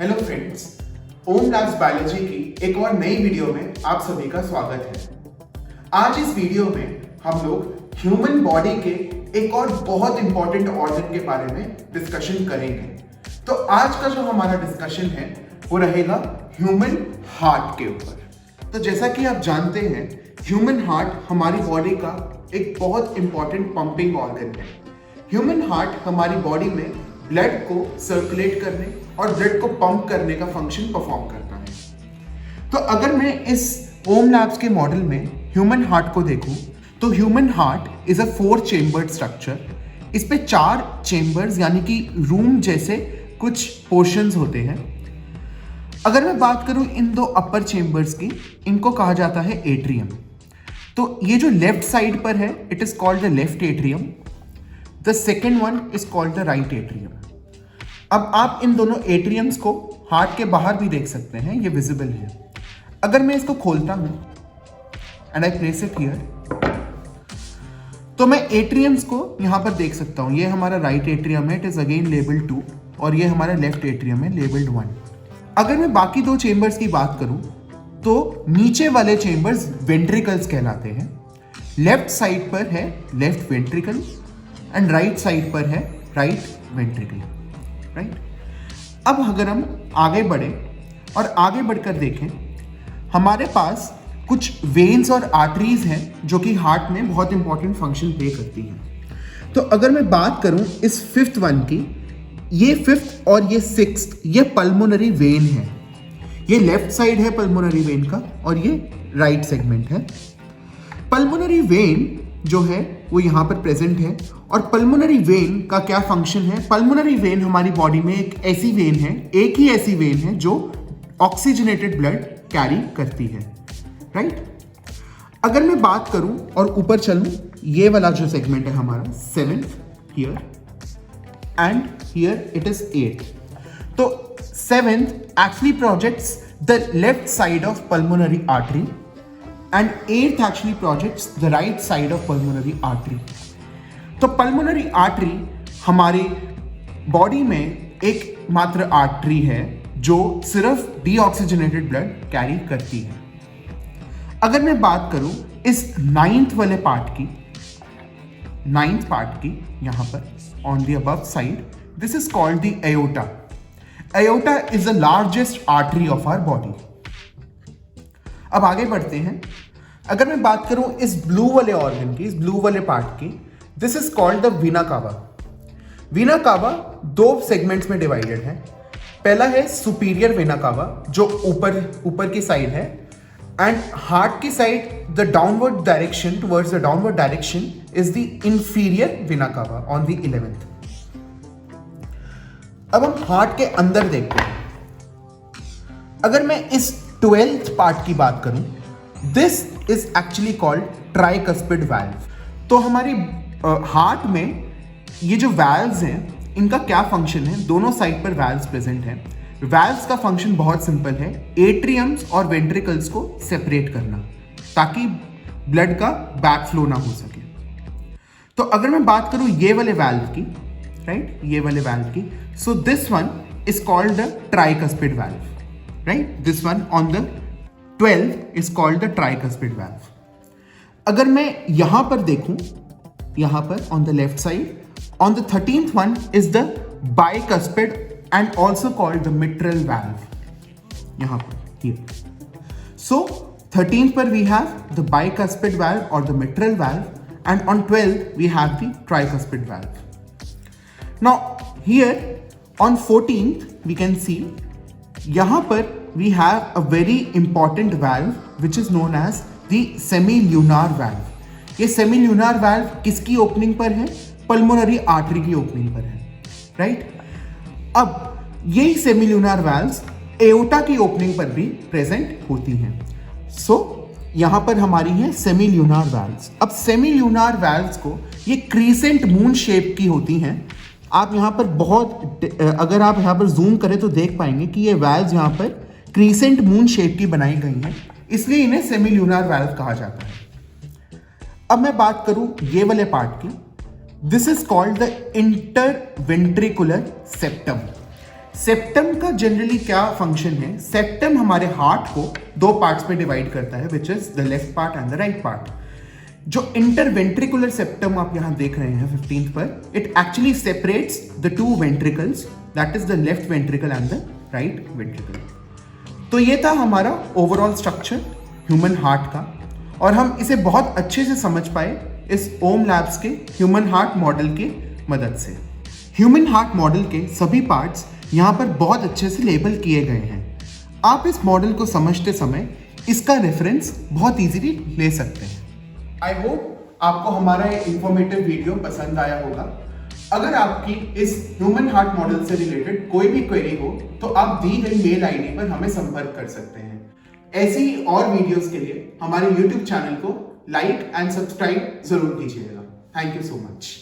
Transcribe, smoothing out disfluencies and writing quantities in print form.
Hello friends, ओम labs biology की एक और नई वीडियो में आप सभी का स्वागत है। आज इस वीडियो में हम लोग ह्यूमन बॉडी के एक और बहुत इंपॉर्टेंट ऑर्गन के बारे में डिस्कशन करेंगे। तो आज का जो हमारा डिस्कशन है वो रहेगा ह्यूमन हार्ट के ऊपर। तो जैसा कि आप जानते हैं, ह्यूमन हार्ट हमारी बॉडी का एक बहुत इंपॉर्टेंट पंपिंग ऑर्गन है। ह्यूमन हार्ट हमारी बॉडी में ब्लड को सर्कुलेट करने और ब्लड को पंप करने का फंक्शन परफॉर्म करता है। तो अगर मैं इस ओम लैब्स के मॉडल में ह्यूमन हार्ट को देखूं तो human heart is a 4 chambered structure. इस पे 4 चेम्बर्स यानी कि रूम जैसे कुछ पोर्शंस होते हैं। अगर मैं बात करूं इन 2 अपर चेम्बर्स की, इनको कहा जाता है एट्रियम। तो ये जो लेफ्ट साइड पर है, it is called the left atrium. The second one is called the right atrium. अब आप इन दोनों एट्रियम्स को हार्ट के बाहर भी देख सकते हैं, ये विजिबल है। अगर मैं इसको खोलता हूं and I place it here, तो मैं एट्रियम्स को यहां पर देख सकता हूं। ये हमारा राइट एट्रियम है, इट इज अगेन लेबल्ड 2, और ये हमारा लेफ्ट एट्रियम है, लेबल्ड 1। अगर मैं बाकी 2 चेंबर्स की बात करूं तो नीचे वाले चेंबर्स वेंट्रिकल्स कहलाते हैं। लेफ्ट साइड पर है left ventricle and right side पर है राइट वेंट्रिकल, राइट। अब अगर हम आगे बढ़े और आगे बढ़कर देखें, हमारे पास कुछ वेन्स और आर्टरीज हैं जो कि हार्ट में बहुत इंपॉर्टेंट फंक्शन प्ले करती हैं। तो अगर मैं बात करूं इस 5th वन की, ये 5th और ये 6th, ये पल्मोनरी वेन है। ये लेफ्ट साइड है पल्मोनरी वेन का और ये राइट सेगमेंट है। पल्मोनरी वेन जो है वो यहाँ पर प्रेजेंट है। और पल्मोनरी वेन का क्या फंक्शन है? पल्मोनरी वेन हमारी बॉडी में एक ऐसी वेन है, एक ही ऐसी वेन है जो ऑक्सीजनेटेड ब्लड कैरी करती है, राइट। अगर मैं बात करूं और ऊपर चलूं, ये वाला जो सेगमेंट है हमारा 7th here and here it is 8th। तो 7th actually projects the left side of pulmonary artery and 8th actually projects the right side of pulmonary artery. तो pulmonary artery हमारी बॉडी में एक मात्र आर्टरी है जो सिर्फ डीऑक्सीजनेटेड ब्लड कैरी करती है। अगर मैं बात करूं इस 9th वाले पार्ट की, 9th पार्ट की, यहां पर on the above side, this is called the aorta. Aorta is the largest artery of our body. अब आगे बढ़ते हैं। अगर मैं बात करूं इस ब्लू वाले ऑर्गन की, इस ब्लू वाले पार्ट की, this is called the Veena कावा। वीना कावा 2 सेगमेंट्स में डिवाइडेड है। पहला है सुपीरियर वीना कावा जो ऊपर की साइड है, एंड हार्ट की side the downward direction, towards the downward direction is the inferior vena कावा ऑन द 11th। अब हम हार्ट के अंदर देखते हैं। अगर मैं इस 12th पार्ट की बात करूं, this is actually called tricuspid valve. तो हमारी हार्ट में ये जो वाल्व्स हैं, इनका क्या फंक्शन है? दोनों साइड पर वाल्व्स प्रेजेंट हैं। वाल्व्स का फंक्शन बहुत सिंपल है, एट्रियम्स और वेंट्रिकल्स को सेपरेट करना ताकि ब्लड का बैक फ्लो ना हो सके। तो अगर मैं बात करूं ये वाले वाल्व की, राइट, ये वाले वाल्व की, so this one is called the tricuspid valve, right? This one on the 12th is called the tricuspid valve. अगर मैं यहां पर देखूं, यहां पर on the left side, on the 13th one is the bicuspid and also called the mitral valve. यहां पर, here. So 13th पर we have the bicuspid valve or the mitral valve, and on 12th we have the tricuspid valve. Now here on 14th we can see यहां पर we have a very important valve which is known as the semilunar valve. ये semilunar valve किसकी opening पर है? Pulmonary artery की opening पर है, right. अब यही semilunar valves एओर्टा की ओपनिंग पर भी प्रेजेंट होती हैं। सो यहां पर हमारी है semilunar valves। अब semilunar valves को ये क्रीसेंट मून शेप की होती हैं। आप यहाँ पर अगर आप यहाँ पर जूम करें तो देख पाएंगे कि ये वाल्व्स यहाँ पर क्रीसेंट मून शेप की बनाई गई हैं, इसलिए इन्हें सेमील्यूनार वाल्व कहा जाता है। अब मैं बात करूं ये वाले पार्ट की, this is called the interventricular septum. Septum का जनरली क्या फंक्शन है? सेप्टम हमारे हार्ट को दो पार्ट्स में डिवाइड करता है, which is the left part and the right part. जो इंटरवेंट्रिकुलर सेप्टम आप यहां देख रहे हैं 15th पर, it actually separates the two ventricles, that is the left ventricle and the right ventricle. तो ये था हमारा ओवरऑल स्ट्रक्चर ह्यूमन हार्ट का, और हम इसे बहुत अच्छे से समझ पाए इस ओम लैब्स के ह्यूमन हार्ट मॉडल के मदद से। ह्यूमन हार्ट मॉडल के सभी पार्ट्स यहाँ पर बहुत अच्छे से लेबल किए गए हैं। आप इस मॉडल को समझते समय इसका रेफरेंस बहुत इजीली ले सकते हैं। आई होप आपको हमारा ये इंफॉर्मेटिव वीडियो पसंद आया होगा। अगर आपकी इस ह्यूमन हार्ट मॉडल से रिलेटेड कोई भी क्वेरी हो तो आप दी गई मेल आईडी पर हमें संपर्क कर सकते हैं। ऐसी ही और वीडियोस के लिए हमारे YouTube चैनल को लाइक एंड सब्सक्राइब जरूर कीजिएगा। Thank you so much.